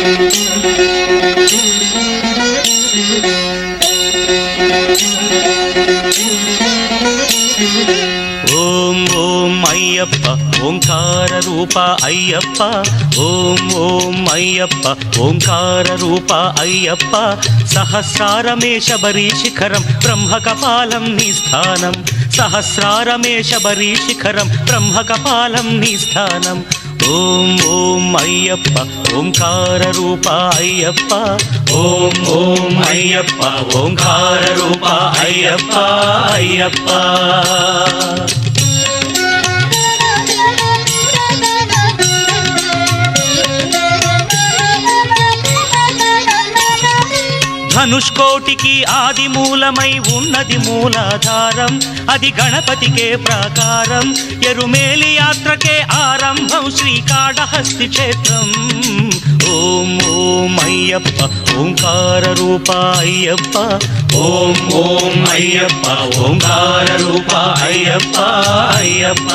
ఓం ఓం అయ్యప్ప ఓంకార రూప అయ్యప్ప, ఓం ఓం అయ్యప్ప ఓంకార రూప అయ్యప్ప. సహస్రారమే శబరీ శిఖరం బ్రహ్మకపాలం నీ స్థానం, సహస్రారమే శబరీ శిఖరం బ్రహ్మకపాలం నీ స్థానం. ఓం ఓం అయ్యప్ప ఓంకార రూప అయ్యప్ప, ఓం ఓం అయ్యప్ప ఓంకార రూప అయ్యప్ప అయ్యప్ప. ధనుష్కోటికి ఆది మూలమై ఉన్నది మూలాధారం, అది గణపతికే ప్రాకారం, ఎరుమేలి యాత్రకే ఆరంభం శ్రీకాళహస్తి క్షేత్రం. ఓం ఓం అయ్యప్ప ఓంకార రూప అయ్యప్ప, ఓం ఓం అయ్యప్ప ఓంకార రూప అయ్యప్ప అయ్యప్ప.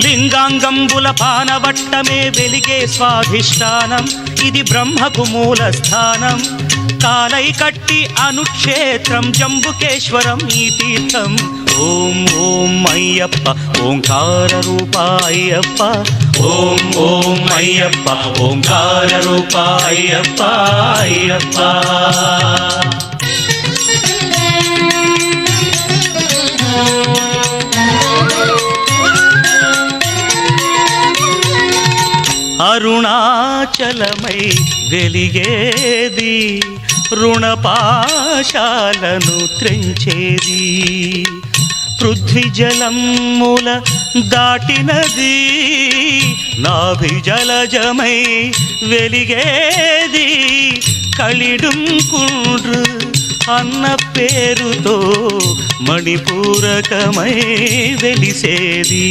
లింగాంగంబుల పానవట్టమే వెలిగే స్వాధిష్టానం, ఇది బ్రహ్మకు మూల స్థానం. కాలై కట్టి అనుక్షేత్రం జంబుకేశ్వరం ఈ తీర్థం. ఓం ఓం అయ్యప్ప ఓంకార రూప అయ్యప్ప, ఓం ఓం అయ్యప్ప ఓంకార రూప అయ్యప్ప అయ్యప్ప. అరుణాచలమై వెలిగేది, రుణపాశాలను త్రెంచేది, పృథ్వీజలముల దాటినది, నాభిజలజమై వెలిగేది, కలిడుంకుండ్రు అన్న పేరుతో మణిపూరకమై వెలిసేది.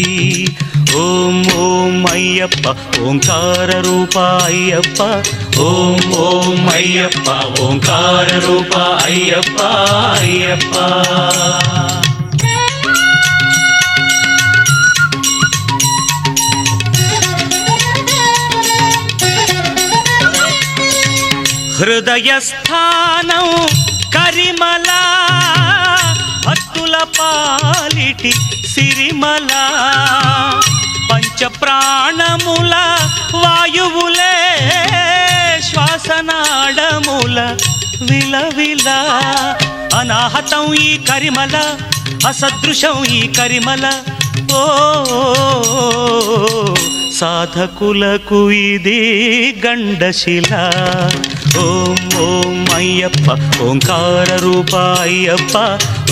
ఓం ఓం అయ్యప్ప ఓంకార రూప అయ్యప్ప, ఓం ఓం అయ్యప్ప ఓంకార రూప అయ్యప్ప అయ్యప్ప. హృదయస్థానం కరిమల, భక్తుల పాలిటి సిరిమల, పంచప్రాణముల వాయువులే శ్వాసనాడముల విలవిల. అనాహతం ఈ కరిమల, అసదృశం ఈ కరిమల, ఓ సాధకులకు ఇది గండశిల. ఓం ఓం అయ్యప్ప ఓంకార రూప అయ్యప్ప,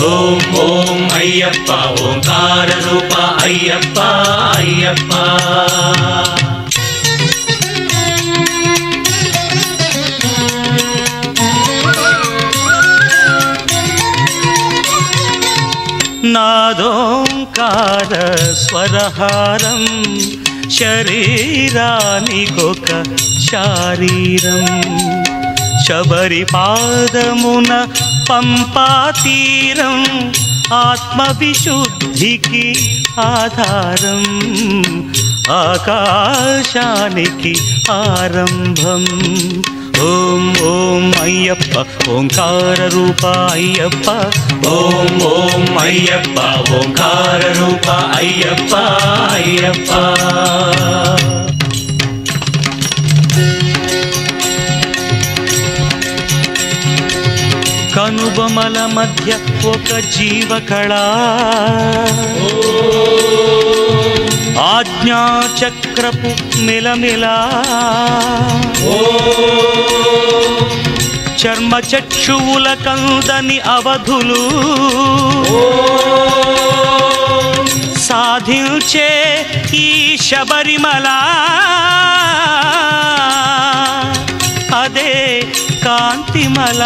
ఓం ఓం అయ్యప్ప ఓంకార రూప అయ్యప్ప అయ్యప్ప. నాదోంకార స్వరహారం, శరీరానికొక శారీరం, శబరి పాదమున పంపాతీరం, ఆత్మవిశుద్ధికి ఆధారం, ఆకాశానికి ఆరంభం. ఓం ఓం అయ్యప్ప ఓంకార రూప అయ్యప్ప, ఓం ఓం అయ్యప్ప ఓంకార రూప అయ్యప్ప అయ్యప్ప. కనుబొమల మధ్య ఒక జీవకళ, ఆజ్ఞాచక్రపు మిలమిలా, చర్మచక్షువుల కందని అవధులు, సాధించే ఈ శబరిమల, అదే కాంతిమల,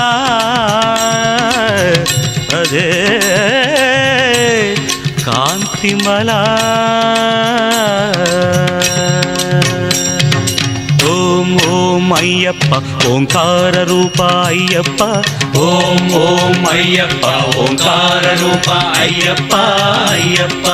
అదే కాంతిమల. ఓం ఓం అయ్యప్ప ఓంకార రూప అయ్యప్ప ఓం ఓం అయ్యప్ప ఓంకార రూప అయ్యప్ప అయ్యప్ప